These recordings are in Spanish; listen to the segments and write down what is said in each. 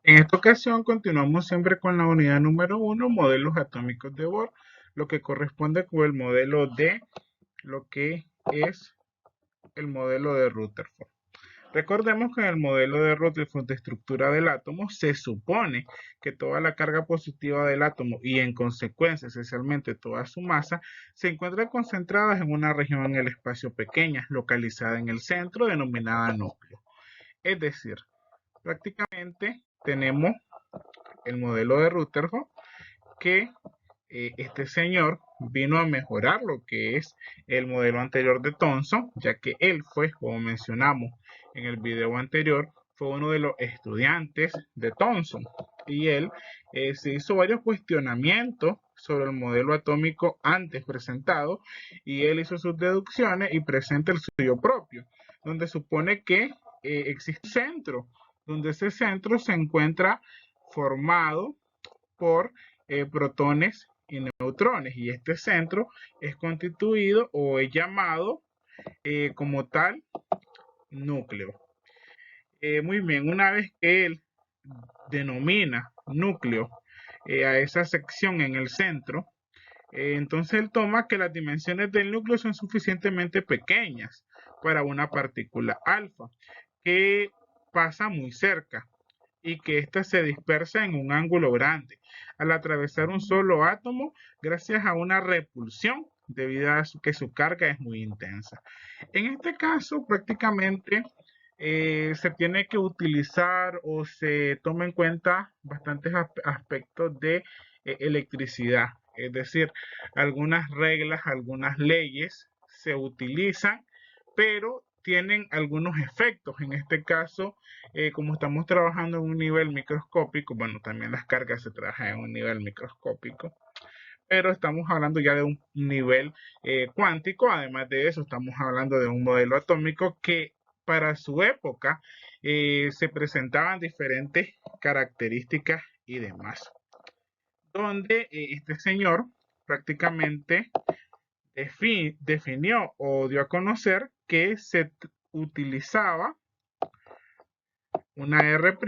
En esta ocasión continuamos siempre con la unidad número uno, modelos atómicos de Bohr, lo que corresponde con el modelo de lo que es el modelo de Rutherford. Recordemos que en el modelo de Rutherford de estructura del átomo se supone que toda la carga positiva del átomo y en consecuencia esencialmente toda su masa se encuentran concentradas en una región en el espacio pequeña, localizada en el centro, denominada núcleo. Es decir, prácticamente tenemos el modelo de Rutherford que este señor vino a mejorar lo que es el modelo anterior de Thomson, ya que él fue, como mencionamos en el video anterior, fue uno de los estudiantes de Thomson y él se hizo varios cuestionamientos sobre el modelo atómico antes presentado y él hizo sus deducciones y presenta el suyo propio, donde supone que existe un centro, donde ese centro se encuentra formado por protones y neutrones y este centro es constituido o es llamado como tal núcleo. Muy bien, una vez que él denomina núcleo a esa sección en el centro, entonces él toma que las dimensiones del núcleo son suficientemente pequeñas para una partícula alfa que pasa muy cerca y que ésta se dispersa en un ángulo grande al atravesar un solo átomo gracias a una repulsión debido a que su carga es muy intensa. En este caso, prácticamente se tiene que utilizar o se toma en cuenta bastantes aspectos de electricidad, es decir, algunas reglas, algunas leyes se utilizan, pero tienen algunos efectos. En este caso, como estamos trabajando en un nivel microscópico, bueno, también las cargas se trabajan en un nivel microscópico, pero estamos hablando ya de un nivel cuántico. Además de eso, estamos hablando de un modelo atómico que para su época se presentaban diferentes características y demás, donde este señor prácticamente definió o dio a conocer que se utilizaba una R'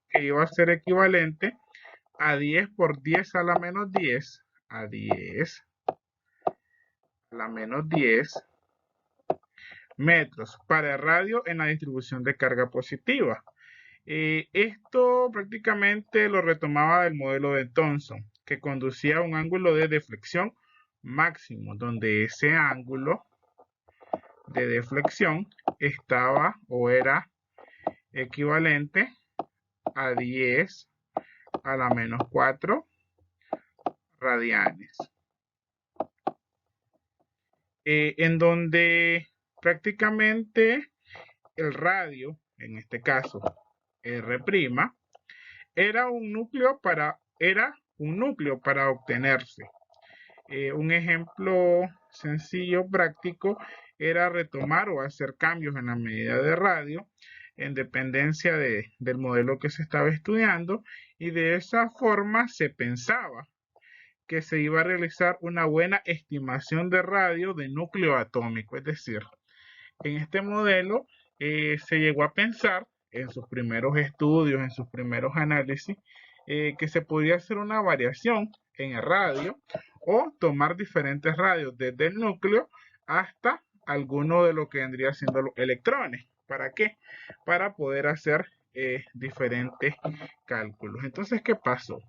que iba a ser equivalente a 10 por 10 a la menos 10, a 10 a la menos 10 metros para el radio en la distribución de carga positiva. Esto prácticamente lo retomaba del modelo de Thomson, que conducía a un ángulo de deflexión máximo, donde ese ángulo de deflexión estaba o era equivalente a 10 a la menos 4 radianes. En donde prácticamente el radio, en este caso R', era un núcleo para obtenerse. Un ejemplo sencillo, práctico, era retomar o hacer cambios en la medida de radio en dependencia del modelo que se estaba estudiando y de esa forma se pensaba que se iba a realizar una buena estimación de radio de núcleo atómico. Es decir, en este modelo se llegó a pensar en sus primeros estudios, en sus primeros análisis, que se podía hacer una variación en el radio o tomar diferentes radios desde el núcleo hasta alguno de lo que vendría siendo los electrones. ¿Para qué? Para poder hacer diferentes cálculos. Entonces, ¿qué pasó?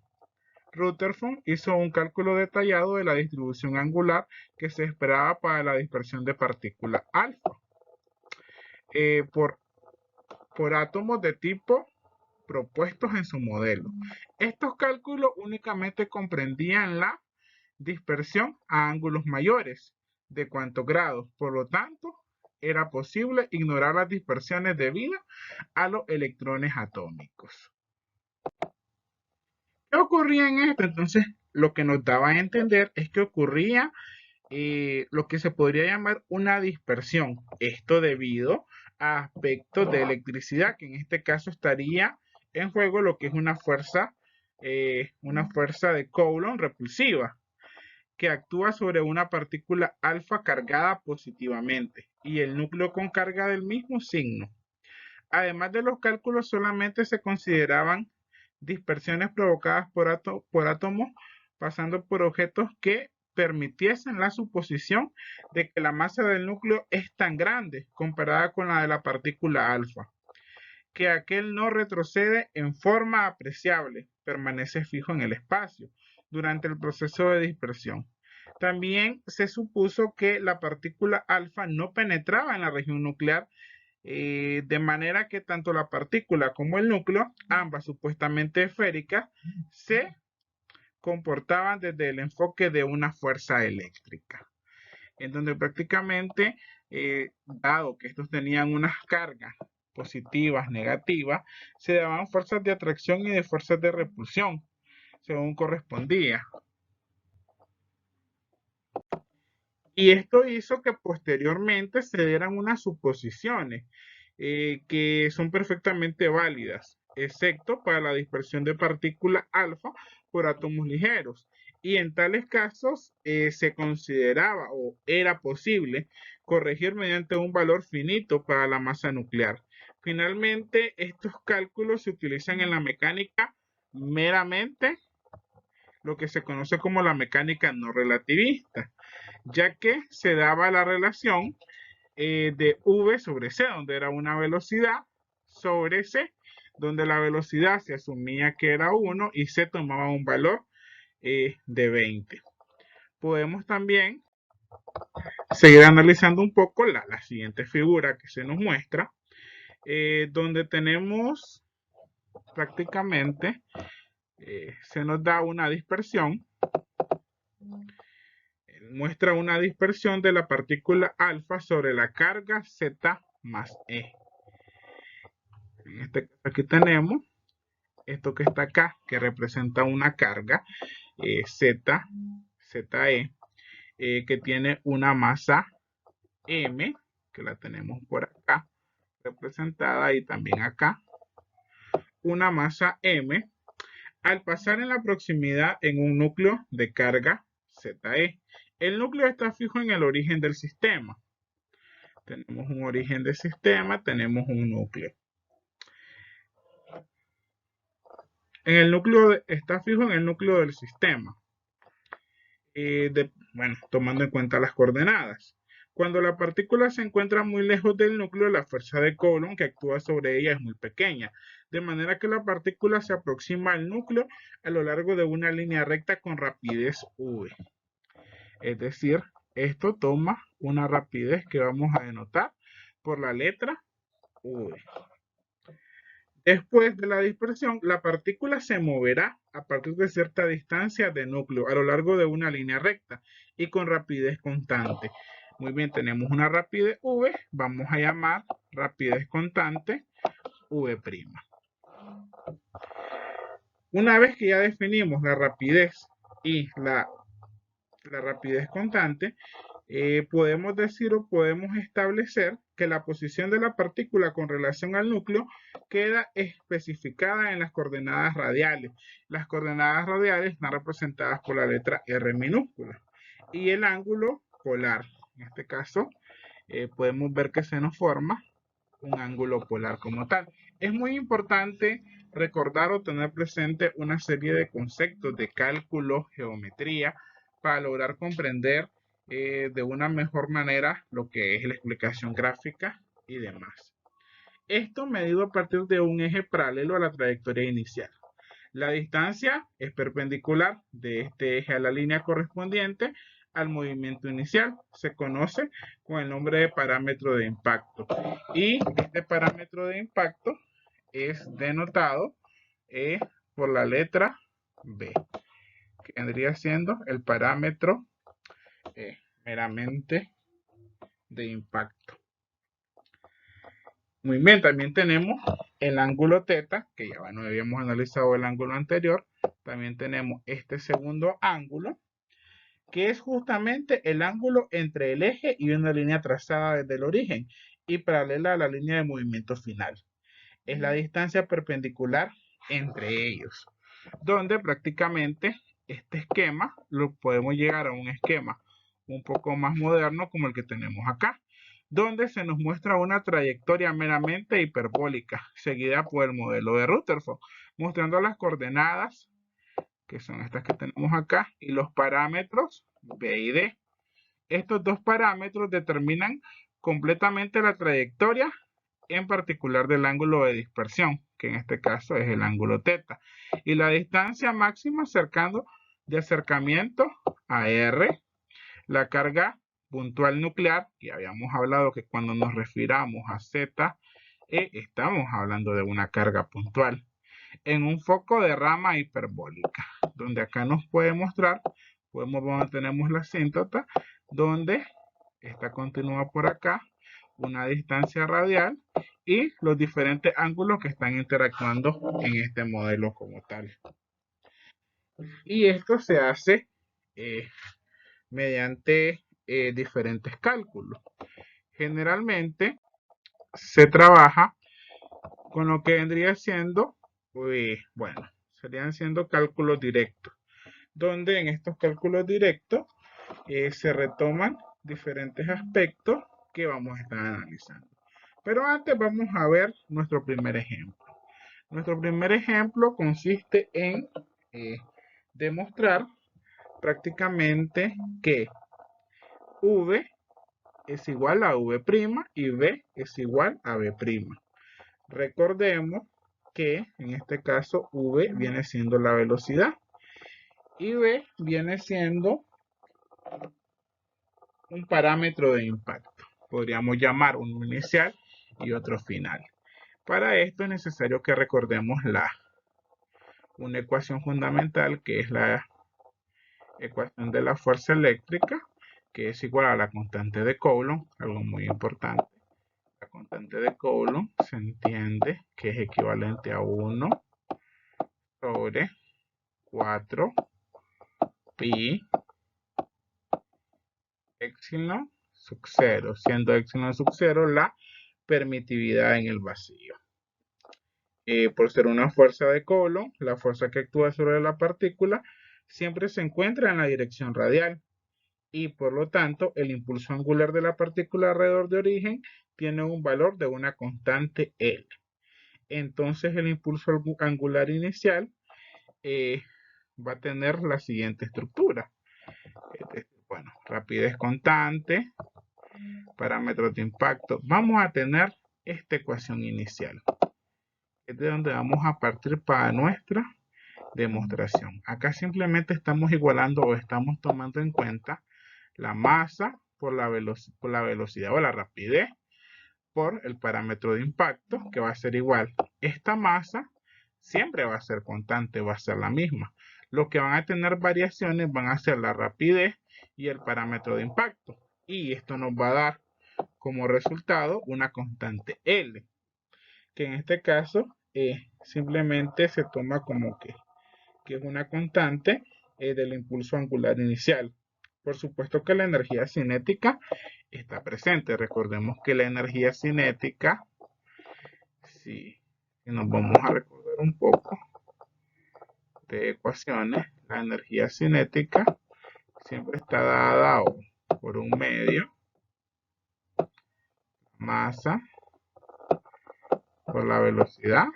Rutherford hizo un cálculo detallado de la distribución angular que se esperaba para la dispersión de partículas alfa eh, por, por átomos de tipo propuestos en su modelo. Estos cálculos únicamente comprendían la dispersión a ángulos mayores de cuántos grados. Por lo tanto, era posible ignorar las dispersiones debidas a los electrones atómicos. ¿Qué ocurría en esto? Entonces, lo que nos daba a entender es que ocurría lo que se podría llamar una dispersión. Esto debido a aspectos de electricidad, que en este caso estaría en juego lo que es una fuerza de Coulomb repulsiva, que actúa sobre una partícula alfa cargada positivamente y el núcleo con carga del mismo signo. Además de los cálculos, solamente se consideraban dispersiones provocadas por átomos pasando por objetos que permitiesen la suposición de que la masa del núcleo es tan grande comparada con la de la partícula alfa, que aquel no retrocede en forma apreciable, permanece fijo en el espacio durante el proceso de dispersión. También se supuso que la partícula alfa no penetraba en la región nuclear, de manera que tanto la partícula como el núcleo, ambas supuestamente esféricas, se comportaban desde el enfoque de una fuerza eléctrica, en donde prácticamente, dado que estos tenían unas cargas positivas, negativas, se daban fuerzas de atracción y de fuerzas de repulsión, según correspondía. Y esto hizo que posteriormente se dieran unas suposiciones, que son perfectamente válidas, excepto para la dispersión de partículas alfa por átomos ligeros. Y en tales casos, se consideraba o era posible corregir mediante un valor finito para la masa nuclear. Finalmente, estos cálculos se utilizan en la mecánica meramente, lo que se conoce como la mecánica no relativista, ya que se daba la relación, de v sobre c, donde era una velocidad, sobre c, donde la velocidad se asumía que era 1 y se tomaba un valor, de 20. Podemos también seguir analizando un poco la siguiente figura que se nos muestra, donde tenemos prácticamente, se nos da una dispersión, muestra una dispersión de la partícula alfa sobre la carga Z más E. En este caso aquí tenemos esto que está acá, que representa una carga, Z, ZE, que tiene una masa M, que la tenemos por acá representada, y también acá una masa M, al pasar en la proximidad en un núcleo de carga ZE. El núcleo está fijo en el origen del sistema. Tenemos un origen de sistema, tenemos un núcleo. Está fijo en el núcleo del sistema. Bueno, tomando en cuenta las coordenadas. Cuando la partícula se encuentra muy lejos del núcleo, la fuerza de Coulomb que actúa sobre ella es muy pequeña, de manera que la partícula se aproxima al núcleo a lo largo de una línea recta con rapidez v. Es decir, esto toma una rapidez que vamos a denotar por la letra v. Después de la dispersión, la partícula se moverá a partir de cierta distancia de núcleo a lo largo de una línea recta y con rapidez constante. Muy bien, tenemos una rapidez v, vamos a llamar rapidez constante v'. Una vez que ya definimos la rapidez y la rapidez constante, podemos decir o podemos establecer que la posición de la partícula con relación al núcleo queda especificada en las coordenadas radiales. Las coordenadas radiales están representadas por la letra R minúscula y el ángulo polar. En este caso, podemos ver que se nos forma un ángulo polar como tal. Es muy importante recordar o tener presente una serie de conceptos de cálculo, geometría, para lograr comprender, de una mejor manera lo que es la explicación gráfica y demás. Esto medido a partir de un eje paralelo a la trayectoria inicial. La distancia es perpendicular de este eje a la línea correspondiente al movimiento inicial. Se conoce con el nombre de parámetro de impacto. Y este parámetro de impacto es denotado, por la letra B, que vendría siendo el parámetro, meramente de impacto. Muy bien, también tenemos el ángulo θ, que ya bueno, habíamos analizado el ángulo anterior. También tenemos este segundo ángulo, que es justamente el ángulo entre el eje y una línea trazada desde el origen y paralela a la línea de movimiento final. Es la distancia perpendicular entre ellos, donde prácticamente este esquema lo podemos llegar a un esquema un poco más moderno como el que tenemos acá, donde se nos muestra una trayectoria meramente hiperbólica seguida por el modelo de Rutherford. mostrando las coordenadas, que son estas que tenemos acá, y los parámetros B y D. Estos dos parámetros determinan completamente la trayectoria, en particular del ángulo de dispersión, que en este caso es el ángulo θ, y la distancia máxima de acercamiento a R, la carga puntual nuclear, que habíamos hablado que cuando nos refiramos a Z, estamos hablando de una carga puntual, en un foco de rama hiperbólica, donde acá nos puede mostrar, donde tenemos la asíntota, donde esta continúa por acá, una distancia radial y los diferentes ángulos que están interactuando en este modelo como tal. Y esto se hace mediante diferentes cálculos. Generalmente se trabaja con lo que vendría siendo, bueno, serían siendo cálculos directos, donde en estos cálculos directos se retoman diferentes aspectos que vamos a estar analizando. Pero antes vamos a ver nuestro primer ejemplo. Nuestro primer ejemplo consiste en demostrar prácticamente que V es igual a V' y B es igual a B'. Recordemos que en este caso V viene siendo la velocidad y B viene siendo un parámetro de impacto. Podríamos llamar uno inicial y otro final. Para esto es necesario que recordemos una ecuación fundamental, que es la ecuación de la fuerza eléctrica, que es igual a la constante de Coulomb, algo muy importante. La constante de Coulomb se entiende que es equivalente a 1 sobre 4 pi epsilon sub 0, siendo epsilon sub 0 la permitividad en el vacío. Por ser una fuerza de Coulomb, la fuerza que actúa sobre la partícula siempre se encuentra en la dirección radial y por lo tanto el impulso angular de la partícula alrededor de origen tiene un valor de una constante L. Entonces el impulso angular inicial va a tener la siguiente estructura. Bueno, rapidez constante, parámetros de impacto. Vamos a tener esta ecuación inicial. Es de donde vamos a partir para nuestra demostración. Acá simplemente estamos igualando o estamos tomando en cuenta la masa por la velocidad o la rapidez por el parámetro de impacto, que va a ser igual. Esta masa siempre va a ser constante, va a ser la misma. Lo que van a tener variaciones van a ser la rapidez y el parámetro de impacto. Y esto nos va a dar como resultado una constante L, que en este caso simplemente se toma como que es una constante del impulso angular inicial. Por supuesto que la energía cinética está presente. Recordemos que la energía cinética, si nos vamos a recordar un poco de ecuaciones, la energía cinética siempre está dada por un medio, masa por la velocidad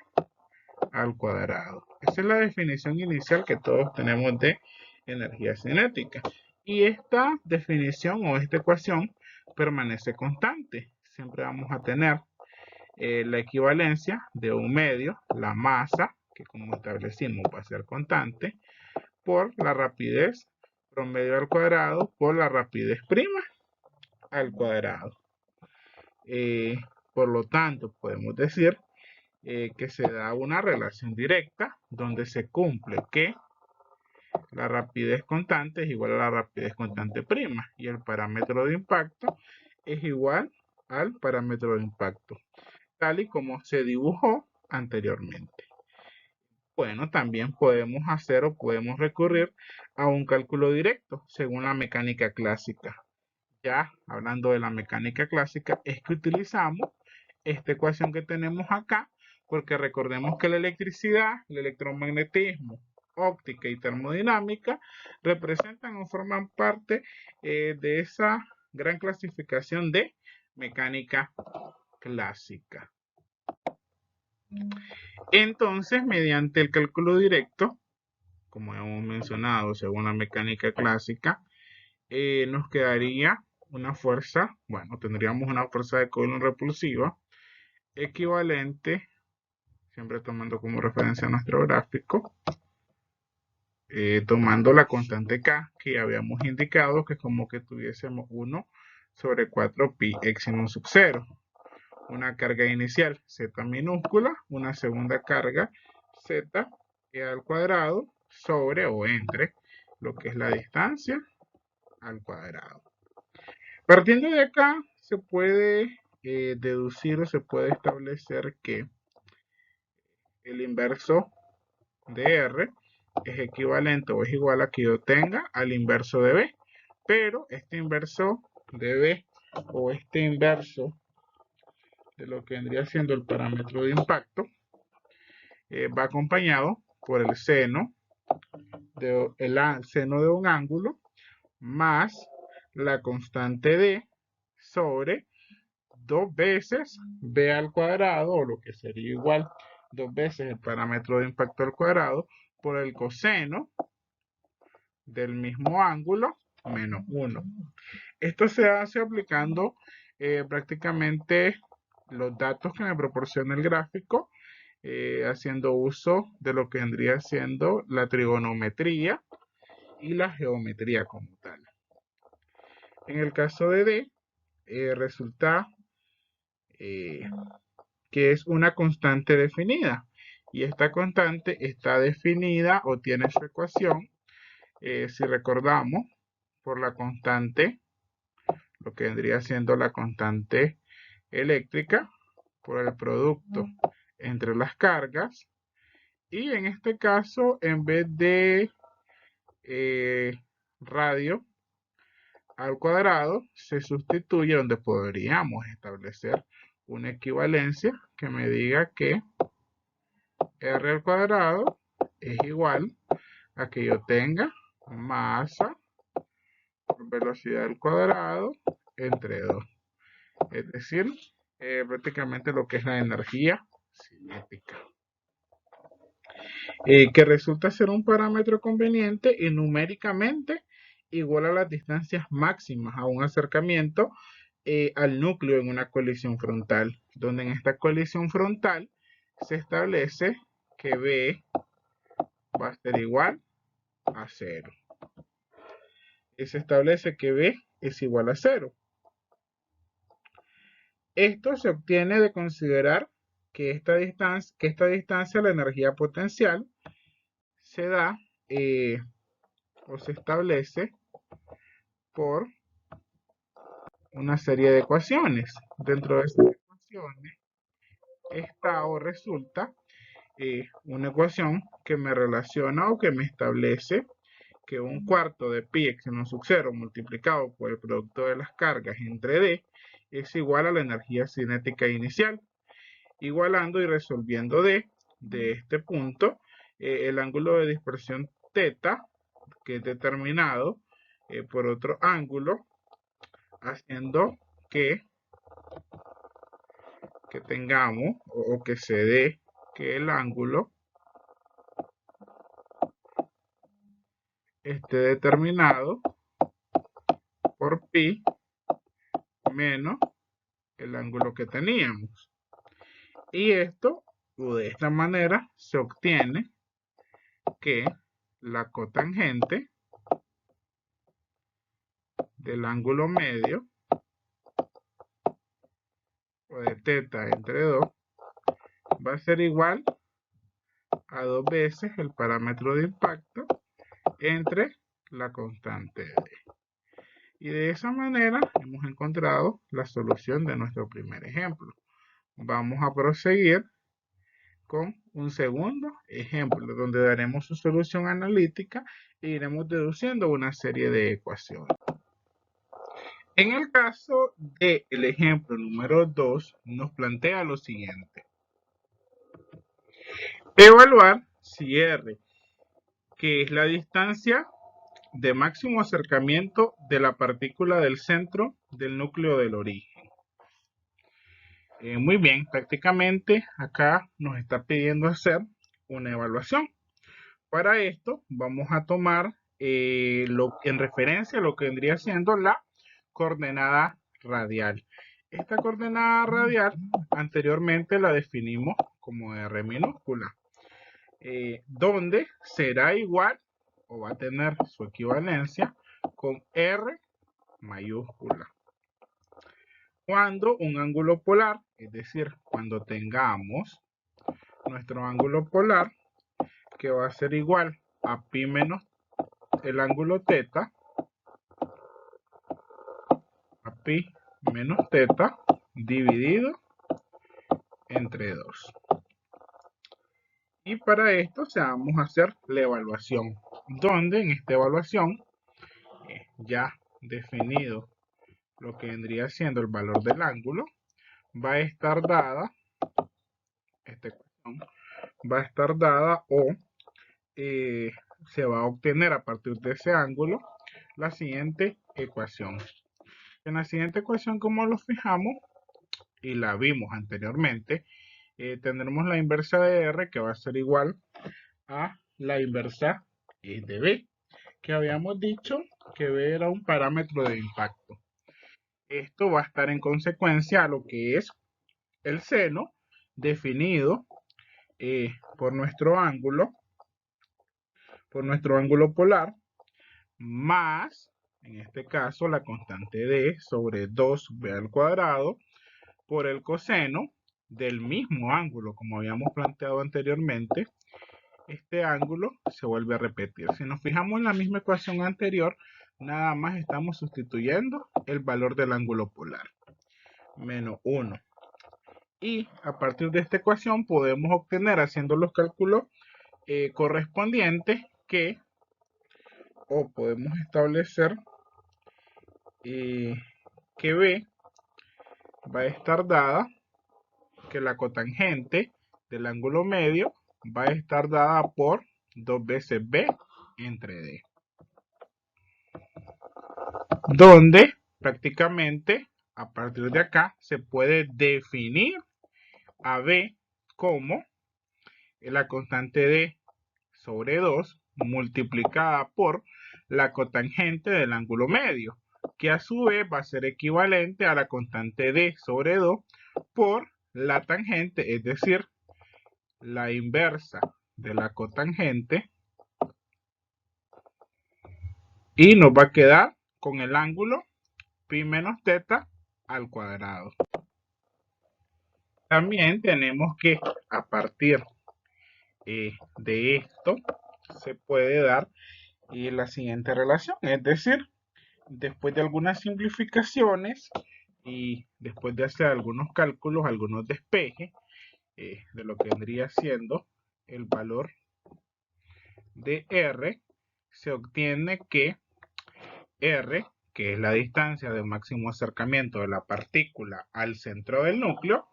al cuadrado. Esa es la definición inicial que todos tenemos de energía cinética. Y esta definición o esta ecuación permanece constante. Siempre vamos a tener la equivalencia de un medio, la masa, que como establecimos va a ser constante, por la rapidez promedio al cuadrado por la rapidez prima al cuadrado. Por lo tanto, podemos decir que se da una relación directa donde se cumple que la rapidez constante es igual a la rapidez constante prima y el parámetro de impacto es igual al parámetro de impacto, tal y como se dibujó anteriormente. Bueno, también podemos hacer o podemos recurrir a un cálculo directo según la mecánica clásica. Ya hablando de la mecánica clásica, es que utilizamos esta ecuación que tenemos acá, porque recordemos que la electricidad, el electromagnetismo, óptica y termodinámica representan o forman parte de esa gran clasificación de mecánica clásica. Entonces, mediante el cálculo directo, como hemos mencionado, según la mecánica clásica, nos quedaría una fuerza, bueno, tendríamos una fuerza de Coulomb repulsiva equivalente, siempre tomando como referencia nuestro gráfico, tomando la constante K que ya habíamos indicado, que es como que tuviésemos 1 sobre 4 pi epsilon sub 0. Una carga inicial z minúscula, una segunda carga z al cuadrado sobre o entre lo que es la distancia al cuadrado. Partiendo de acá se puede deducir o se puede establecer que el inverso de R es equivalente o es igual a que yo tenga al inverso de B. Pero este inverso de B o este inverso de lo que vendría siendo el parámetro de impacto va acompañado por el seno de un ángulo más la constante D sobre 2 veces B al cuadrado, o lo que sería igual 2 veces el parámetro de impacto al cuadrado, por el coseno del mismo ángulo menos 1. Esto se hace aplicando prácticamente los datos que me proporciona el gráfico, haciendo uso de lo que vendría siendo la trigonometría y la geometría como tal. En el caso de D, resulta que es una constante definida. Y esta constante está definida o tiene su ecuación, si recordamos, por la constante, lo que vendría siendo la constante eléctrica, por el producto entre las cargas. Y en este caso, en vez de radio al cuadrado, se sustituye donde podríamos establecer una equivalencia que me diga que R al cuadrado es igual a que yo tenga masa por velocidad al cuadrado entre 2. Es decir, prácticamente lo que es la energía cinética. Que resulta ser un parámetro conveniente y numéricamente igual a las distancias máximas a un acercamiento al núcleo en una colisión frontal, donde en esta colisión frontal se establece que B va a ser igual a 0. Y se establece que B es igual a 0. Esto se obtiene de considerar que esta distancia, la energía potencial, se da o se establece por una serie de ecuaciones. Dentro de estas ecuaciones está o resulta una ecuación que me relaciona o que me establece que un cuarto de pi epsilon sub 0 multiplicado por el producto de las cargas entre D es igual a la energía cinética inicial, igualando y resolviendo de este punto el ángulo de dispersión θ, que es determinado por otro ángulo, haciendo que tengamos o que se dé que el ángulo esté determinado por pi menos el ángulo que teníamos. Y esto, o de esta manera, se obtiene que la cotangente del ángulo medio o de θ entre 2 va a ser igual a 2 veces el parámetro de impacto entre la constante D. Y de esa manera hemos encontrado la solución de nuestro primer ejemplo. Vamos a proseguir con un segundo ejemplo donde daremos su solución analítica e iremos deduciendo una serie de ecuaciones. En el caso del ejemplo número 2 nos plantea lo siguiente. Evaluar si R, que es la distancia de máximo acercamiento de la partícula del centro del núcleo del origen. Muy bien, prácticamente acá nos está pidiendo hacer una evaluación. Para esto vamos a tomar en referencia a lo que vendría siendo la coordenada radial. Esta coordenada radial anteriormente la definimos como R minúscula, donde será igual o va a tener su equivalencia con R mayúscula. Cuando un ángulo polar, es decir, cuando tengamos nuestro ángulo polar, que va a ser igual a pi menos el ángulo teta, a pi menos teta, dividido entre 2. Y para esto vamos a hacer la evaluación, donde en esta evaluación, ya definido lo que vendría siendo el valor del ángulo, va a estar dada, esta ecuación va a estar dada o se va a obtener a partir de ese ángulo la siguiente ecuación. En la siguiente ecuación, como lo fijamos y la vimos anteriormente, tendremos la inversa de R, que va a ser igual a la inversa de B, que habíamos dicho que B era un parámetro de impacto. Esto va a estar en consecuencia a lo que es el seno definido por nuestro ángulo polar, más, en este caso, la constante d sobre 2b al cuadrado por el coseno del mismo ángulo, como habíamos planteado anteriormente. Este ángulo se vuelve a repetir. Si nos fijamos en la misma ecuación anterior, nada más estamos sustituyendo el valor del ángulo polar, menos 1. Y a partir de esta ecuación podemos obtener, haciendo los cálculos correspondientes, o podemos establecer que B va a estar dada, que la cotangente del ángulo medio va a estar dada por 2 veces B entre D. Donde prácticamente a partir de acá se puede definir a B como la constante D sobre 2 multiplicada por la cotangente del ángulo medio, que a su vez va a ser equivalente a la constante D sobre 2 por la tangente, es decir, la inversa de la cotangente, y nos va a quedar con el ángulo pi menos teta al cuadrado. También tenemos que a partir de esto se puede dar la siguiente relación, es decir, después de algunas simplificaciones y después de hacer algunos cálculos, algunos despejes de lo que vendría siendo el valor de R, se obtiene que R, que es la distancia de máximo acercamiento de la partícula al centro del núcleo,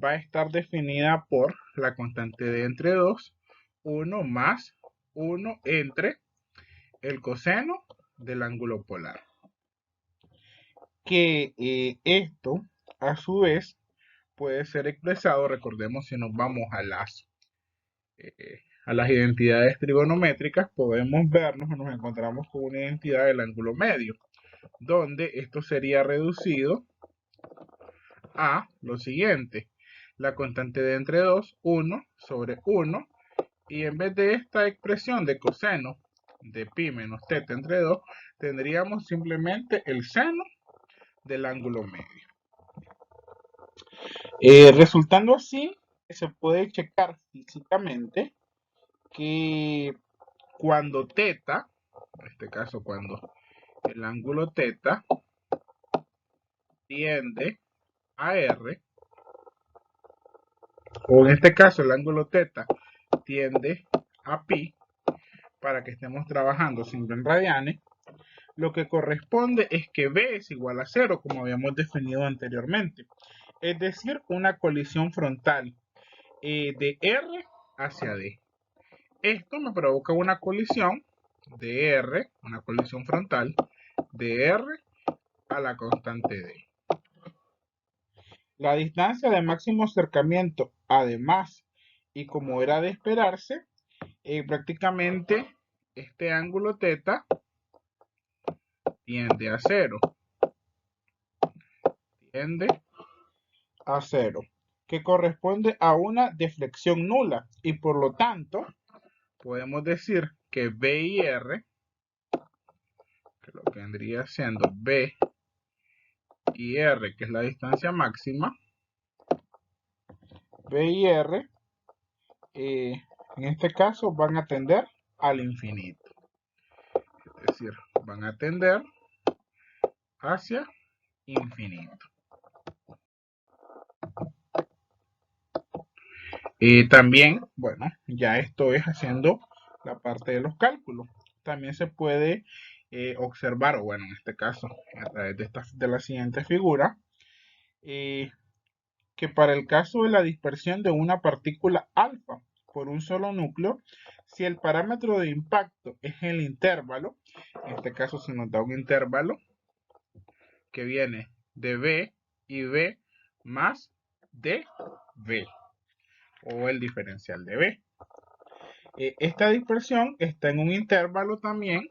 va a estar definida por la constante de entre 2, 1 más 1 entre el coseno del ángulo polar. Que esto, a su vez, puede ser expresado, recordemos, si nos vamos a las identidades trigonométricas, podemos vernos, nos encontramos con una identidad del ángulo medio, donde esto sería reducido a lo siguiente: la constante de entre 2, 1 sobre 1, y en vez de esta expresión de coseno de pi menos teta entre 2, tendríamos simplemente el seno del ángulo medio. Resultando así, se puede checar físicamente que cuando teta, en este caso cuando el ángulo teta tiende a R, o en este caso el ángulo teta tiende a pi, para que estemos trabajando siempre en radianes, lo que corresponde es que B es igual a 0, como habíamos definido anteriormente. Es decir, una colisión frontal de R hacia D. Esto me provoca una colisión de R, una colisión frontal de R a la constante D. La distancia de máximo acercamiento, además, y como era de esperarse, prácticamente este ángulo θ tiende a cero, tiende a cero, que corresponde a una deflexión nula, y por lo tanto podemos decir que B y R, que lo que vendría siendo B y R, que es la distancia máxima, B y R, en este caso van a tender al infinito. Es decir, van a tender hacia infinito. También, bueno, ya esto es haciendo la parte de los cálculos. También se puede observar, o bueno, en este caso, a través de la siguiente figura, que para el caso de la dispersión de una partícula alfa por un solo núcleo, si el parámetro de impacto es el intervalo, en este caso se nos da un intervalo que viene de B y B más de B, o el diferencial de B. Esta dispersión está en un intervalo también,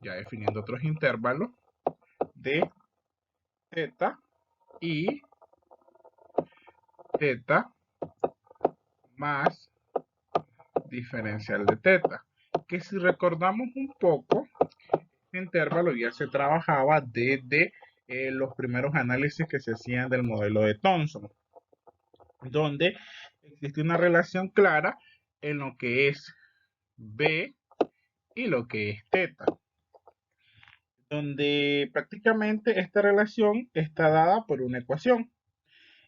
ya definiendo otros intervalos, de θ y θ más diferencial de θ, que si recordamos un poco, este intervalo ya se trabajaba desde los primeros análisis que se hacían del modelo de Thomson, donde existe una relación clara en lo que es B y lo que es θ, donde prácticamente esta relación está dada por una ecuación,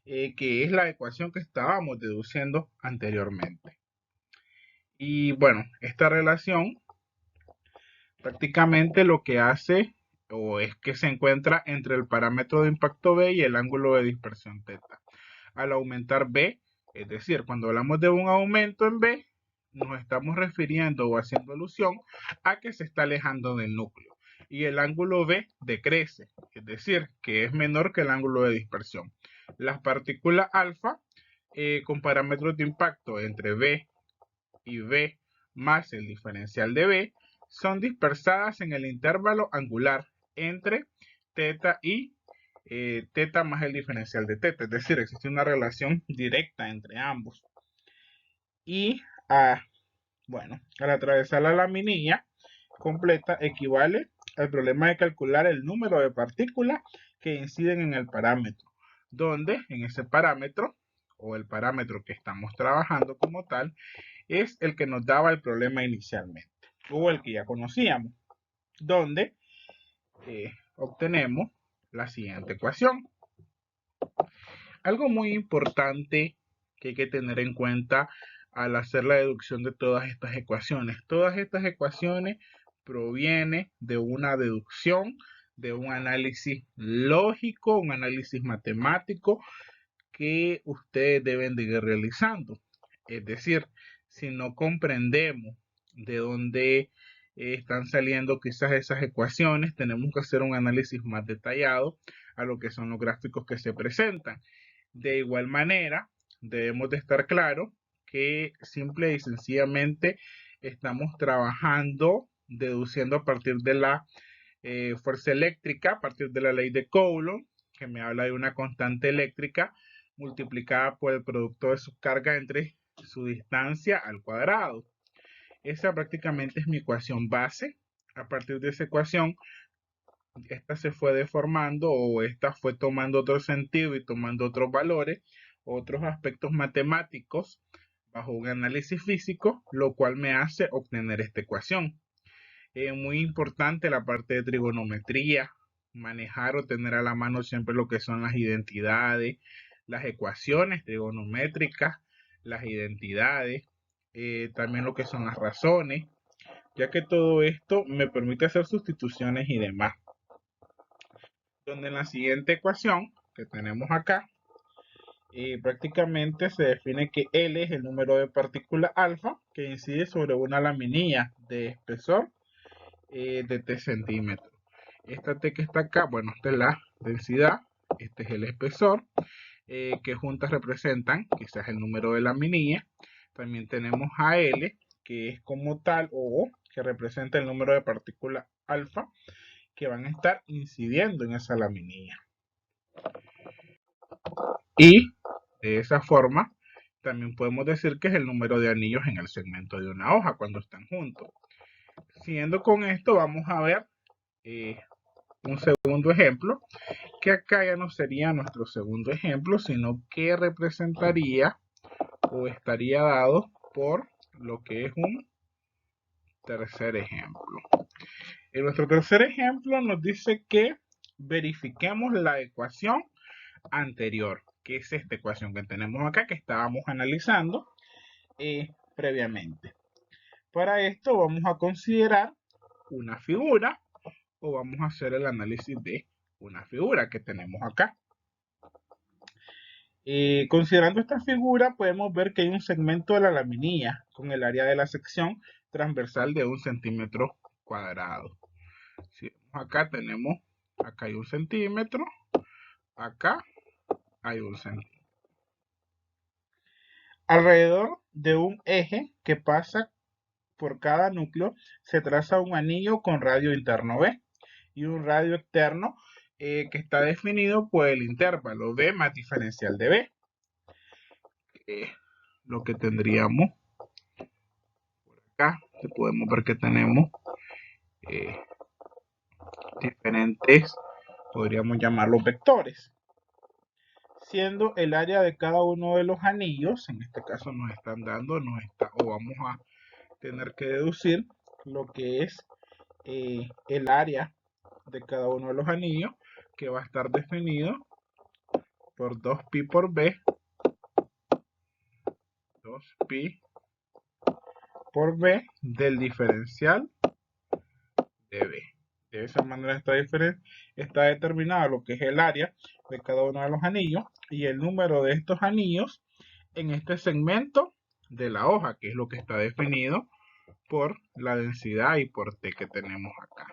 que es la ecuación que estábamos deduciendo anteriormente. Y bueno, esta relación prácticamente lo que hace o es que se encuentra entre el parámetro de impacto B y el ángulo de dispersión θ. Al aumentar B, es decir, cuando hablamos de un aumento en B, nos estamos refiriendo o haciendo alusión a que se está alejando del núcleo. Y el ángulo B decrece, es decir, que es menor que el ángulo de dispersión. Las partículas alfa con parámetros de impacto entre B y B más el diferencial de B son dispersadas en el intervalo angular entre θ y θ más el diferencial de θ, es decir, existe una relación directa entre ambos. Y bueno, al atravesar la laminilla completa equivale al problema de calcular el número de partículas que inciden en el parámetro, donde en ese parámetro o el parámetro que estamos trabajando como tal es el que nos daba el problema inicialmente o el que ya conocíamos, donde obtenemos la siguiente ecuación. Algo muy importante que hay que tener en cuenta al hacer la deducción de todas estas ecuaciones. Todas estas ecuaciones provienen de una deducción, de un análisis lógico, un análisis matemático que ustedes deben de ir realizando. Es decir, si no comprendemos de dónde están saliendo quizás esas ecuaciones, tenemos que hacer un análisis más detallado a lo que son los gráficos que se presentan. De igual manera, debemos de estar claros que simple y sencillamente estamos trabajando, deduciendo a partir de la fuerza eléctrica, a partir de la ley de Coulomb, que me habla de una constante eléctrica multiplicada por el producto de su carga entre su distancia al cuadrado. Esa prácticamente es mi ecuación base. A partir de esa ecuación, esta se fue deformando o esta fue tomando otro sentido y tomando otros valores, otros aspectos matemáticos bajo un análisis físico, lo cual me hace obtener esta ecuación. Muy importante la parte de trigonometría, manejar o tener a la mano siempre lo que son las identidades, las ecuaciones trigonométricas, las identidades, también lo que son las razones, ya que todo esto me permite hacer sustituciones y demás. Donde en la siguiente ecuación que tenemos acá, prácticamente se define que L es el número de partículas alfa que incide sobre una laminilla de espesor de T centímetros. Esta T que está acá, bueno, esta es la densidad este es el espesor, que juntas representan quizás el número de laminilla. También tenemos AL, que es como tal, o que representa el número de partículas alfa que van a estar incidiendo en esa laminilla. Y de esa forma, también podemos decir que es el número de anillos en el segmento de una hoja cuando están juntos. Siguiendo con esto, vamos a ver un segundo ejemplo, que acá ya no sería nuestro segundo ejemplo, sino que representaría o estaría dado por lo que es un tercer ejemplo. En nuestro tercer ejemplo nos dice que verifiquemos la ecuación anterior, que es esta ecuación que tenemos acá, que estábamos analizando previamente. Para esto vamos a considerar una figura o vamos a hacer el análisis de una figura que tenemos acá. Considerando esta figura podemos ver que hay un segmento de la laminilla con el área de la sección transversal de 1 centímetro cuadrado. Si acá tenemos, acá hay 1 centímetro, acá hay 1 centímetro. Alrededor de un eje que pasa por cada núcleo se traza un anillo con radio interno B y un radio externo que está definido por el intervalo B más diferencial de B. Lo que tendríamos por acá, que podemos ver que tenemos diferentes, podríamos llamarlos vectores, siendo el área de cada uno de los anillos, en este caso nos están dando, o vamos a tener que deducir lo que es el área de cada uno de los anillos, que va a estar definido por 2pi por B, 2pi por B del diferencial de B. De esa manera está determinado lo que es el área de cada uno de los anillos y el número de estos anillos en este segmento de la hoja, que es lo que está definido por la densidad y por T que tenemos acá.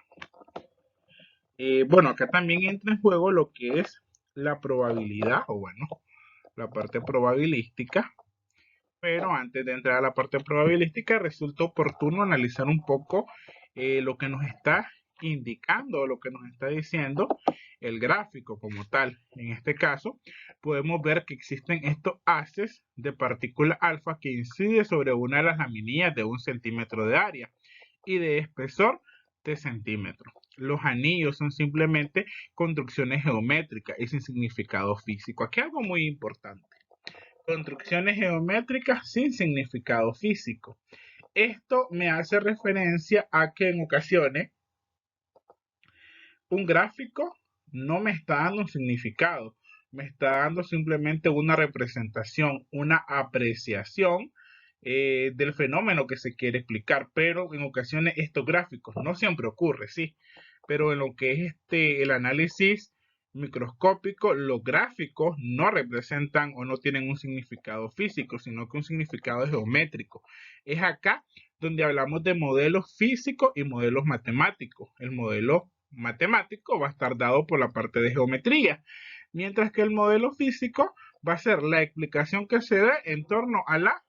Bueno, acá también entra en juego lo que es la probabilidad, o bueno, la parte probabilística. Pero antes de entrar a la parte probabilística, resulta oportuno analizar un poco lo que nos está indicando, lo que nos está diciendo el gráfico como tal. En este caso, podemos ver que existen estos haces de partícula alfa que incide sobre una de las laminillas de 1 centímetro de área y de espesor de centímetros. Los anillos son simplemente construcciones geométricas y sin significado físico. Aquí algo muy importante. Construcciones geométricas sin significado físico. Esto me hace referencia a que en ocasiones un gráfico no me está dando un significado, me está dando simplemente una representación, una apreciación del fenómeno que se quiere explicar, pero en ocasiones estos gráficos, no siempre ocurre, sí, pero en lo que es el análisis microscópico, los gráficos no representan o no tienen un significado físico, sino que un significado geométrico. Es acá donde hablamos de modelos físicos y modelos matemáticos. El modelo matemático va a estar dado por la parte de geometría, mientras que el modelo físico va a ser la explicación que se dé en torno a la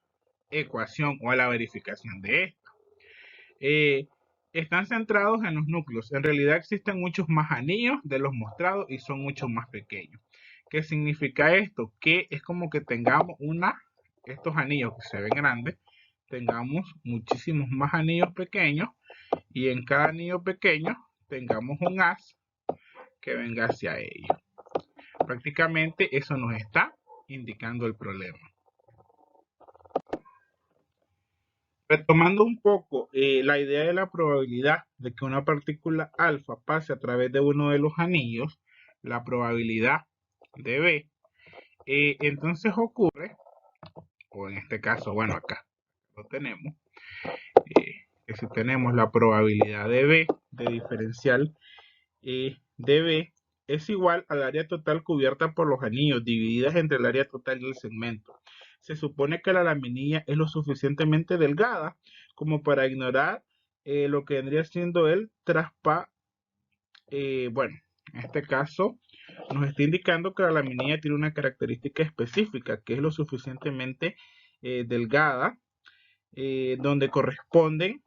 ecuación o a la verificación de esto. Están centrados en los núcleos. En realidad existen muchos más anillos de los mostrados y son mucho más pequeños. ¿Qué significa esto? Que es como que tengamos estos anillos que se ven grandes, tengamos muchísimos más anillos pequeños y en cada anillo pequeño tengamos un haz que venga hacia ellos. Prácticamente eso nos está indicando el problema. Retomando un poco la idea de la probabilidad de que una partícula alfa pase a través de uno de los anillos, la probabilidad de B, entonces ocurre, o en este caso, bueno, acá lo tenemos, que si tenemos la probabilidad de B, de diferencial de B, es igual al área total cubierta por los anillos, divididas entre el área total del segmento. Se supone que la laminilla es lo suficientemente delgada como para ignorar lo que vendría siendo el bueno, en este caso, nos está indicando que la laminilla tiene una característica específica, que es lo suficientemente delgada, donde corresponden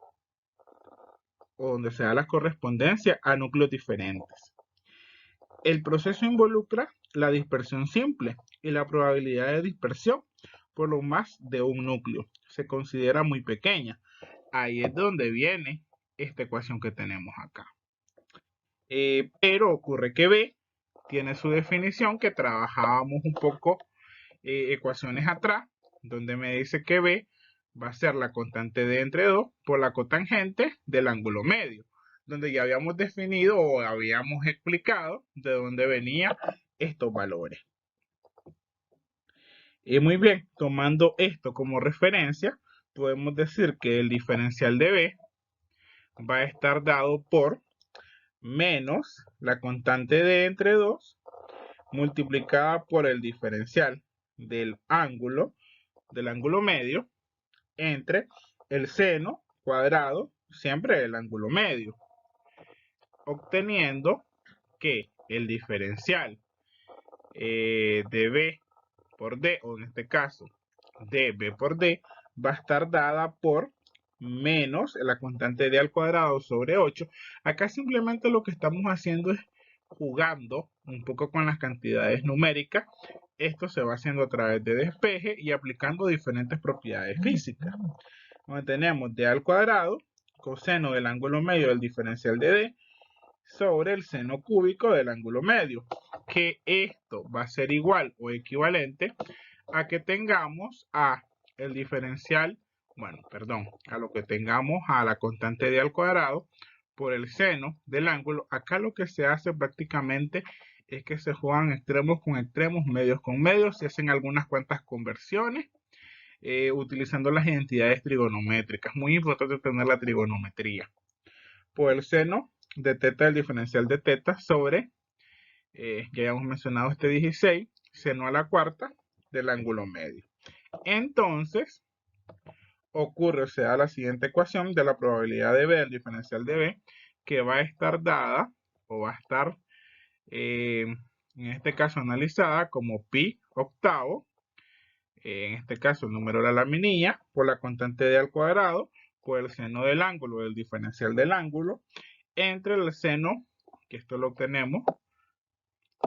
o donde se da la correspondencia a núcleos diferentes. El proceso involucra la dispersión simple y la probabilidad de dispersión por lo más de un núcleo se considera muy pequeña. Ahí es donde viene esta ecuación que tenemos acá. Pero ocurre que B tiene su definición que trabajábamos un poco ecuaciones atrás, donde me dice que B va a ser la constante de entre 2 por la cotangente del ángulo medio, donde ya habíamos definido o habíamos explicado de dónde venían estos valores. Y muy bien, tomando esto como referencia, podemos decir que el diferencial de B va a estar dado por menos la constante de entre 2 multiplicada por el diferencial del ángulo medio entre el seno cuadrado siempre del ángulo medio, obteniendo que el diferencial de B por D, o en este caso de B por D, va a estar dada por menos la constante de al cuadrado sobre 8. Acá simplemente lo que estamos haciendo es jugando un poco con las cantidades numéricas. Esto se va haciendo a través de despeje y aplicando diferentes propiedades físicas. Donde tenemos d al cuadrado, coseno del ángulo medio del diferencial de D, sobre el seno cúbico del ángulo medio, que esto va a ser igual o equivalente a que tengamos a el diferencial, a lo que tengamos a la constante de al cuadrado por el seno del ángulo. Acá lo que se hace prácticamente es que se juegan extremos con extremos, medios con medios, se hacen algunas cuantas conversiones utilizando las identidades trigonométricas. Muy importante tener la trigonometría. Por el seno de teta del diferencial de teta sobre, ya hemos mencionado este 16, seno a la cuarta del ángulo medio. Entonces, ocurre, o sea, la siguiente ecuación de la probabilidad de B, del diferencial de B, que va a estar dada, o va a estar, en este caso, analizada como pi octavo, en este caso el número de la laminilla, por la constante de al cuadrado, por el seno del ángulo, del diferencial del ángulo, entre el seno, que esto lo obtenemos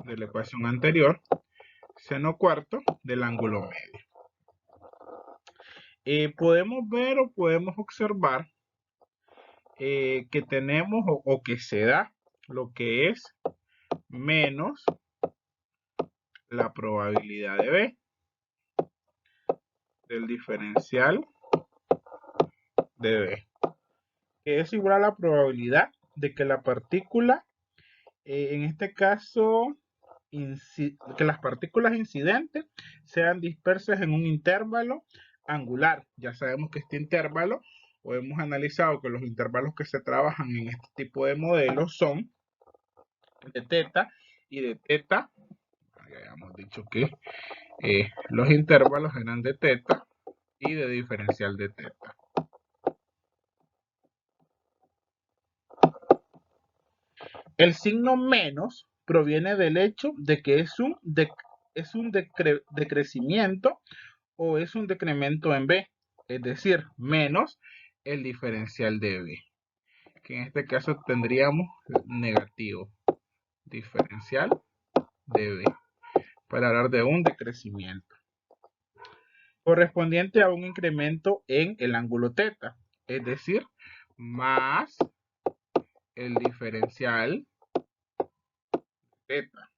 de la ecuación anterior, seno cuarto del ángulo medio. Podemos ver o podemos observar que tenemos o que se da lo que es menos la probabilidad de B del diferencial de B, que es igual a la probabilidad de que la partícula, en este caso, que las partículas incidentes sean dispersas en un intervalo angular. Ya sabemos que este intervalo, o hemos analizado que los intervalos que se trabajan en este tipo de modelos son de teta y de teta. Ya habíamos dicho que los intervalos eran de teta y de diferencial de teta. El signo menos proviene del hecho de que es un decrecimiento o es un decremento en B, es decir, menos el diferencial de B, que en este caso tendríamos negativo diferencial de B, para hablar de un decrecimiento, correspondiente a un incremento en el ángulo teta, es decir, más el diferencial teta.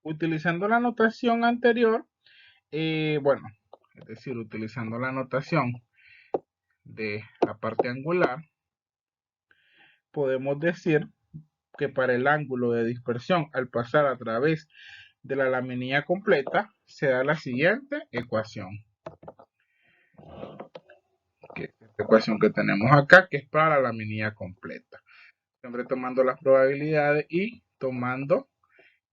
Utilizando la notación anterior, es decir, utilizando la notación de la parte angular, podemos decir que para el ángulo de dispersión al pasar a través de la laminilla completa se da la siguiente ecuación. Esta ecuación que tenemos acá, que es para la laminilla completa. Siempre tomando las probabilidades y tomando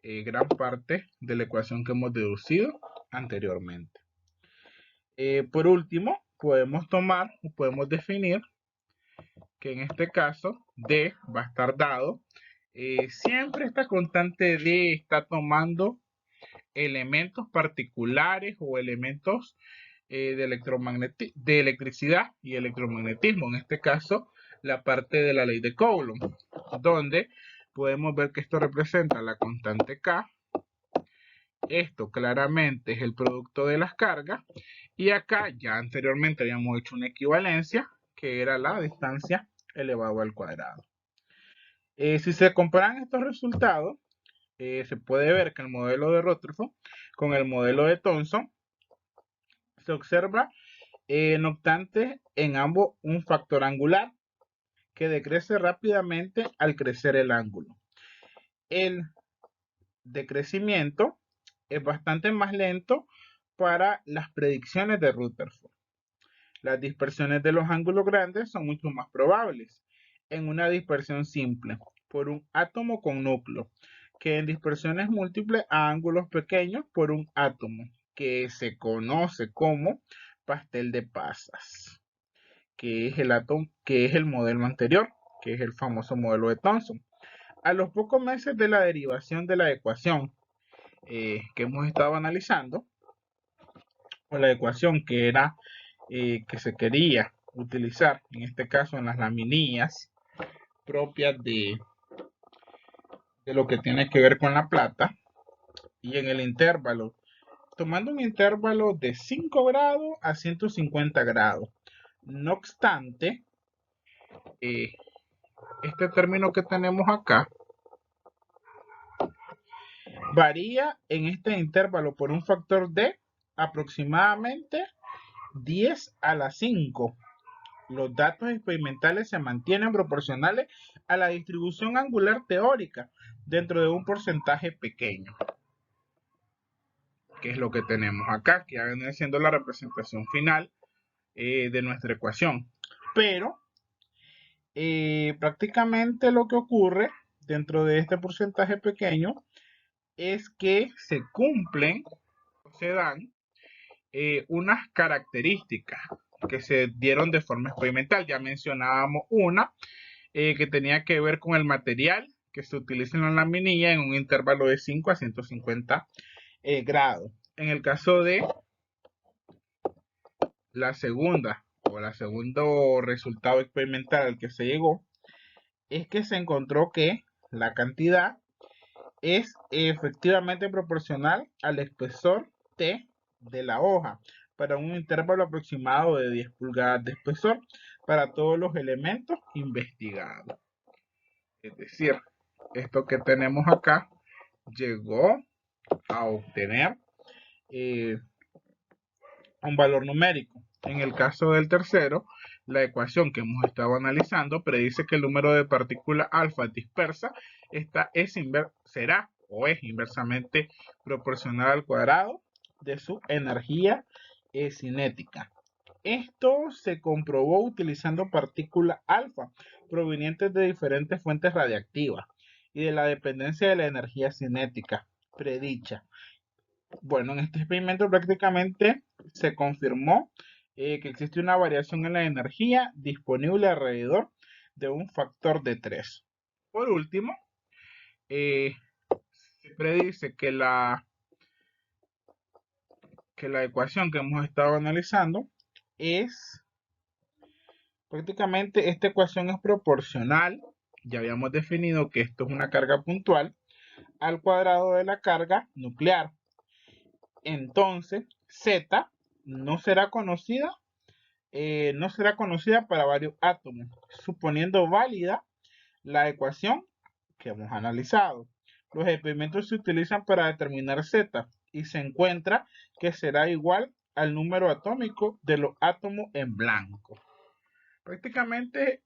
gran parte de la ecuación que hemos deducido anteriormente. Por último, podemos definir que en este caso D va a estar dado Siempre esta constante D está tomando elementos particulares o elementos de electricidad y electromagnetismo, en este caso la parte de la ley de Coulomb, donde podemos ver que esto representa la constante K. Esto claramente es el producto de las cargas y acá ya anteriormente habíamos hecho una equivalencia que era la distancia elevado al cuadrado. Si se comparan estos resultados, se puede ver que el modelo de Rutherford con el modelo de Thomson se observa, no obstante, en ambos un factor angular que decrece rápidamente al crecer el ángulo. El decrecimiento es bastante más lento para las predicciones de Rutherford. Las dispersiones de los ángulos grandes son mucho más probables en una dispersión simple por un átomo con núcleo que en dispersiones múltiples a ángulos pequeños por un átomo que se conoce como pastel de pasas, que es el modelo anterior, que es el famoso modelo de Thomson. A los pocos meses de la derivación de la ecuación que hemos estado analizando, o la ecuación que era que se quería utilizar, en este caso en las laminillas propias de lo que tiene que ver con la plata, y en el intervalo, tomando un intervalo de 5 grados a 150 grados. No obstante, este término que tenemos acá varía en este intervalo por un factor de aproximadamente 10 a la 5. Los datos experimentales se mantienen proporcionales a la distribución angular teórica dentro de un porcentaje pequeño, que es lo que tenemos acá, que viene siendo la representación final de nuestra ecuación. Pero prácticamente lo que ocurre dentro de este porcentaje pequeño es que se cumplen, se dan unas características que se dieron de forma experimental. Ya mencionábamos una que tenía que ver con el material que se utiliza en la laminilla en un intervalo de 5 a 150 grados. En el caso de la segunda o el segundo resultado experimental al que se llegó, es que se encontró que la cantidad es efectivamente proporcional al espesor T de la hoja para un intervalo aproximado de 10 pulgadas de espesor para todos los elementos investigados. Es decir, esto que tenemos acá llegó a obtener un valor numérico. En el caso del tercero, la ecuación que hemos estado analizando predice que el número de partículas alfa dispersas será o es inversamente proporcional al cuadrado de su energía cinética. Esto se comprobó utilizando partículas alfa provenientes de diferentes fuentes radiactivas y de la dependencia de la energía cinética predicha. Bueno, en este experimento prácticamente se confirmó que existe una variación en la energía disponible alrededor de un factor de 3. Por último, se predice que la ecuación que hemos estado analizando es prácticamente, esta ecuación es proporcional. Ya habíamos definido que esto es una carga puntual al cuadrado de la carga nuclear. Entonces, Z no será conocida para varios átomos, suponiendo válida la ecuación que hemos analizado. Los experimentos se utilizan para determinar Z y se encuentra que será igual al número atómico de los átomos en blanco. Prácticamente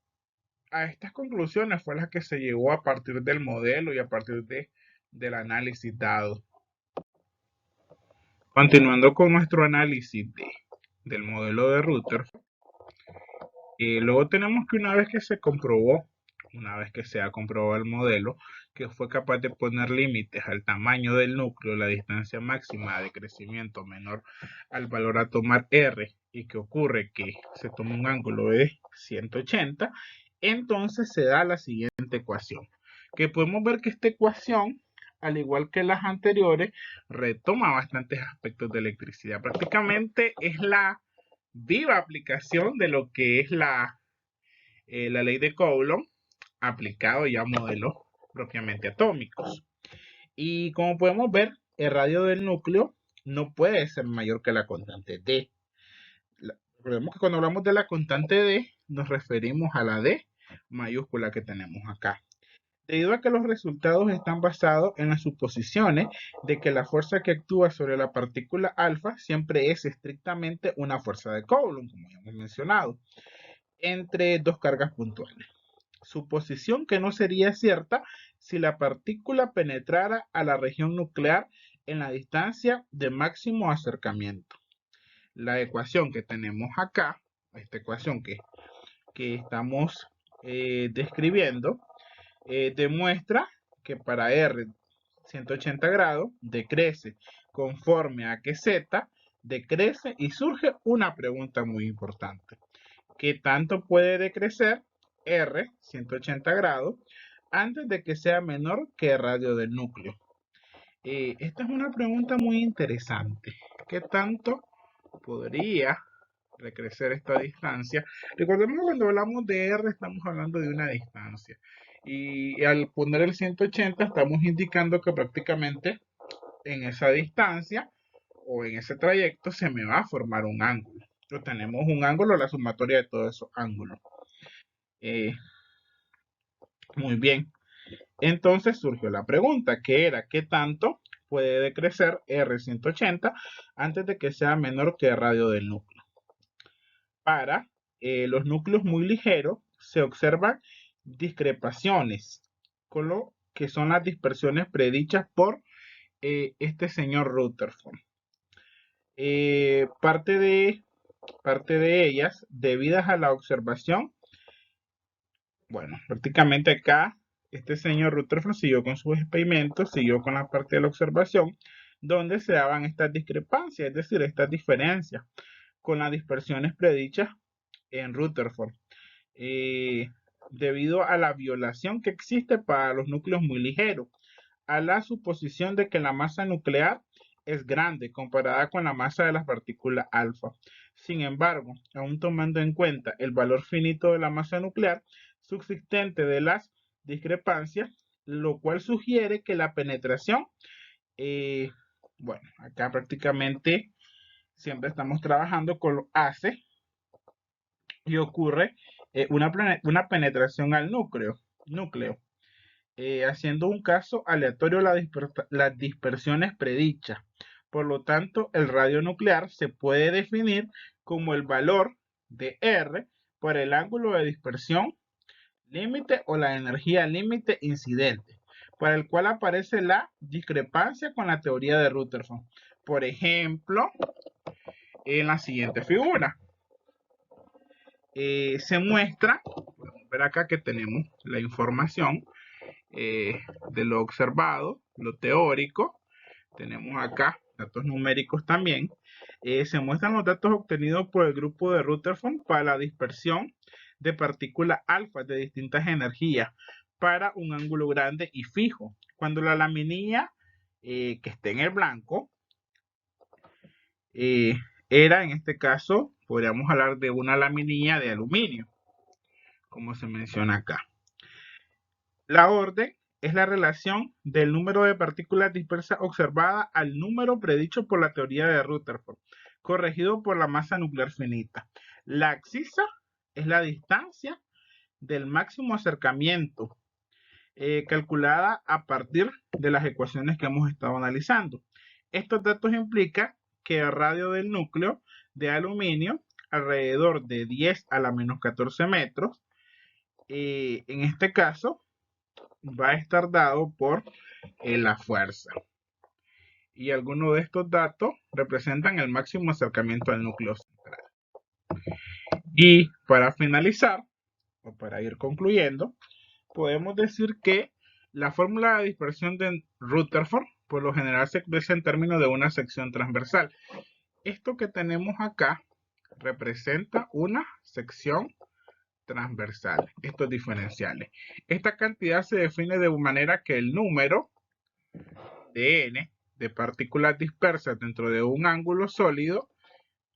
a estas conclusiones fue las que se llegó a partir del modelo y a partir del análisis dado. Continuando con nuestro análisis del modelo de Rutherford, luego tenemos que una vez que se ha comprobado el modelo, que fue capaz de poner límites al tamaño del núcleo, la distancia máxima de crecimiento menor al valor a tomar R, y que ocurre que se toma un ángulo de 180, entonces se da la siguiente ecuación, que podemos ver que esta ecuación, al igual que las anteriores, retoma bastantes aspectos de electricidad. Prácticamente es la viva aplicación de lo que es la ley de Coulomb aplicado ya a modelos propiamente atómicos. Y como podemos ver, el radio del núcleo no puede ser mayor que la constante D. Recordemos que cuando hablamos de la constante D, nos referimos a la D mayúscula que tenemos acá. Debido a que los resultados están basados en las suposiciones de que la fuerza que actúa sobre la partícula alfa siempre es estrictamente una fuerza de Coulomb, como ya hemos mencionado, entre dos cargas puntuales. Suposición que no sería cierta si la partícula penetrara a la región nuclear en la distancia de máximo acercamiento. La ecuación que tenemos acá, esta ecuación que estamos describiendo, demuestra que para R 180 grados decrece conforme a que Z decrece y surge una pregunta muy importante. ¿Qué tanto puede decrecer R 180 grados antes de que sea menor que el radio del núcleo? Esta es una pregunta muy interesante. ¿Qué tanto podría decrecer esta distancia? Recordemos que cuando hablamos de R estamos hablando de una distancia. Y al poner el 180 estamos indicando que prácticamente en esa distancia o en ese trayecto se me va a formar un ángulo. Entonces tenemos un ángulo, la sumatoria de todos esos ángulos. Muy bien. Entonces surgió la pregunta, que era, ¿qué tanto puede decrecer R180 antes de que sea menor que el radio del núcleo? Para los núcleos muy ligeros se observan discrepaciones con lo que son las dispersiones predichas por este señor Rutherford. Parte de ellas debidas a la observación. Bueno, prácticamente acá este señor Rutherford siguió con sus experimentos, siguió con la parte de la observación, donde se daban estas discrepancias, es decir, estas diferencias con las dispersiones predichas en Rutherford, debido a la violación que existe para los núcleos muy ligeros, a la suposición de que la masa nuclear es grande comparada con la masa de las partículas alfa. Sin embargo, aún tomando en cuenta el valor finito de la masa nuclear subsistente de las discrepancias, lo cual sugiere que la penetración, bueno, acá prácticamente siempre estamos trabajando con los haces y ocurre una penetración al núcleo haciendo un caso aleatorio las dispersiones predichas. Por lo tanto, el radio nuclear se puede definir como el valor de R por el ángulo de dispersión límite o la energía límite incidente, para el cual aparece la discrepancia con la teoría de Rutherford. Por ejemplo, en la siguiente figura, se muestra, podemos ver acá que tenemos la información de lo observado, lo teórico. Tenemos acá datos numéricos también. Se muestran los datos obtenidos por el grupo de Rutherford para la dispersión de partículas alfa de distintas energías para un ángulo grande y fijo. Cuando la laminilla que esté en el blanco era, en este caso, podríamos hablar de una laminilla de aluminio, como se menciona acá. La orden es la relación del número de partículas dispersas observada al número predicho por la teoría de Rutherford, corregido por la masa nuclear finita. La abscisa es la distancia del máximo acercamiento, calculada a partir de las ecuaciones que hemos estado analizando. Estos datos implican que el radio del núcleo de aluminio, alrededor de 10 a la menos 14 metros, en este caso, va a estar dado por la fuerza. Y algunos de estos datos representan el máximo acercamiento al núcleo central. Y para finalizar, o para ir concluyendo, podemos decir que la fórmula de dispersión de Rutherford por lo general se expresa en términos de una sección transversal. Esto que tenemos acá representa una sección transversales, estos diferenciales. Esta cantidad se define de manera que el número de n de partículas dispersas dentro de un ángulo sólido,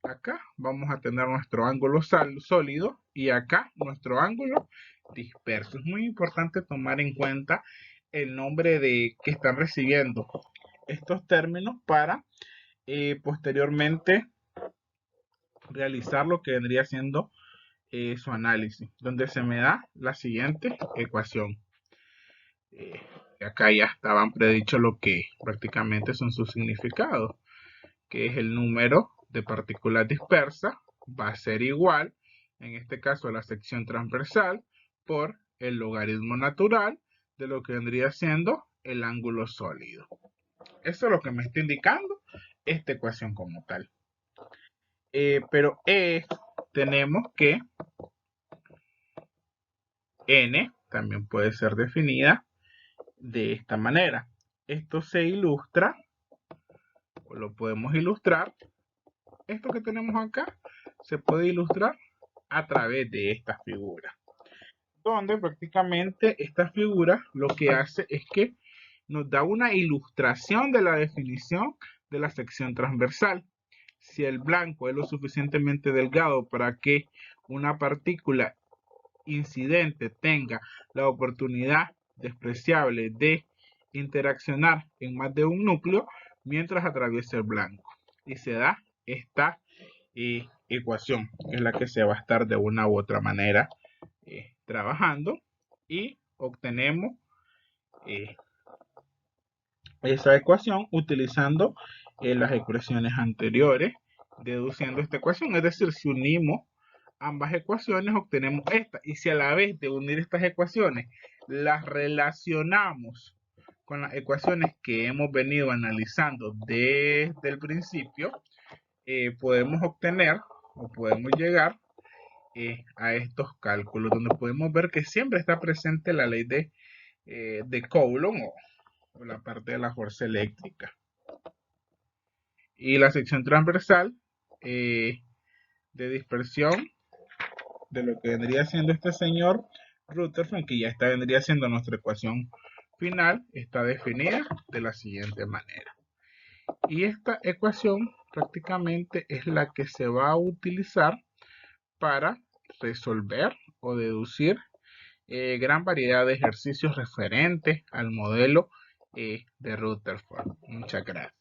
acá vamos a tener nuestro ángulo sólido y acá nuestro ángulo disperso. Es muy importante tomar en cuenta el nombre de que están recibiendo estos términos para posteriormente realizar lo que vendría siendo su análisis, donde se me da la siguiente ecuación. Acá ya estaban predicho lo que prácticamente son sus significados, que es el número de partículas dispersas va a ser igual, en este caso a la sección transversal, por el logaritmo natural de lo que vendría siendo el ángulo sólido. Eso es lo que me está indicando esta ecuación como tal. Pero tenemos que n también puede ser definida de esta manera. Esto se ilustra, o lo podemos ilustrar, esto que tenemos acá se puede ilustrar a través de esta figura, donde prácticamente esta figura lo que hace es que nos da una ilustración de la definición de la sección transversal. Si el blanco es lo suficientemente delgado para que una partícula incidente tenga la oportunidad despreciable de interaccionar en más de un núcleo mientras atraviesa el blanco, y se da esta ecuación, que es la que se va a estar de una u otra manera trabajando, y obtenemos esa ecuación utilizando las expresiones anteriores, deduciendo esta ecuación. Es decir, si unimos ambas ecuaciones obtenemos esta, y si a la vez de unir estas ecuaciones las relacionamos con las ecuaciones que hemos venido analizando desde el principio, podemos obtener o podemos llegar a estos cálculos, donde podemos ver que siempre está presente la ley de Coulomb, o la parte de la fuerza eléctrica. Y la sección transversal de dispersión de lo que vendría siendo este señor Rutherford, que ya vendría siendo nuestra ecuación final, está definida de la siguiente manera. Y esta ecuación prácticamente es la que se va a utilizar para resolver o deducir gran variedad de ejercicios referentes al modelo de Rutherford. Muchas gracias.